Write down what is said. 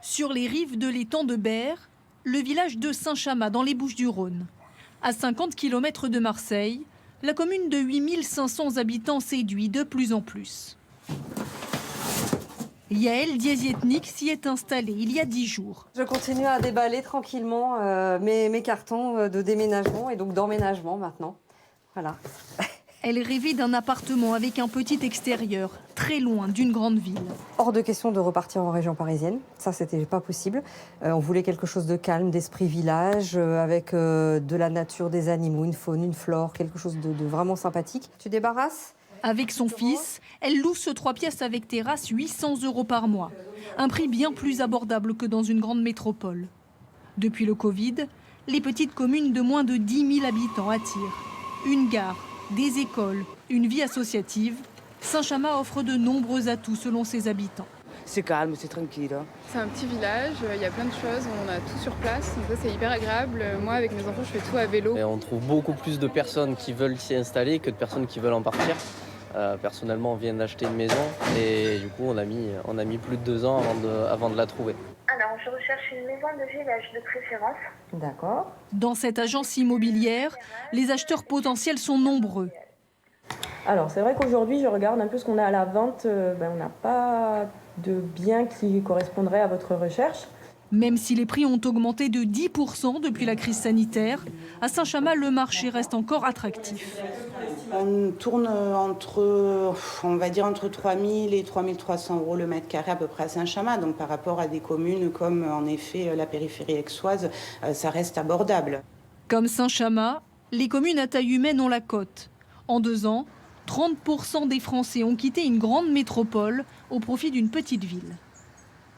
Sur les rives de l'étang de Berre, le village de Saint-Chamas dans les Bouches-du-Rhône. À 50 km de Marseille, la commune de 8500 habitants séduit de plus en plus. Yael Diazietnik s'y est installée il y a 10 jours. Je continue à déballer tranquillement mes cartons de déménagement et donc d'emménagement maintenant. Voilà. Elle rêvait d'un appartement avec un petit extérieur, très loin d'une grande ville. Hors de question de repartir en région parisienne, ça c'était pas possible. On voulait quelque chose de calme, d'esprit village, avec de la nature, des animaux, une faune, une flore, quelque chose de vraiment sympathique. Tu débarrasses ? Avec son fils, elle loue ce 3 pièces avec terrasse 800 € par mois. Un prix bien plus abordable que dans une grande métropole. Depuis le Covid, les petites communes de moins de 10 000 habitants attirent. Une gare, des écoles, une vie associative. Saint-Chamas offre de nombreux atouts selon ses habitants. C'est calme, c'est tranquille. C'est un petit village, il y a plein de choses, on a tout sur place, donc ça c'est hyper agréable. Moi avec mes enfants je fais tout à vélo. Et on trouve beaucoup plus de personnes qui veulent s'y installer que de personnes qui veulent en partir. Personnellement on vient d'acheter une maison et du coup on a mis plus de 2 ans avant de la trouver. Alors je recherche une maison de village de préférence. D'accord. Dans cette agence immobilière, les acheteurs potentiels sont nombreux. Alors c'est vrai qu'aujourd'hui je regarde un peu ce qu'on a à la vente, on n'a pas de biens qui correspondraient à votre recherche. Même si les prix ont augmenté de 10% depuis la crise sanitaire, à Saint-Chamas, le marché reste encore attractif. On tourne entre 3 000 et 3 300 € le mètre carré à peu près à Saint-Chamas. Donc par rapport à des communes comme en effet la périphérie aixoise, ça reste abordable. Comme Saint-Chamas, les communes à taille humaine ont la cote. En 2 ans, 30% des Français ont quitté une grande métropole au profit d'une petite ville.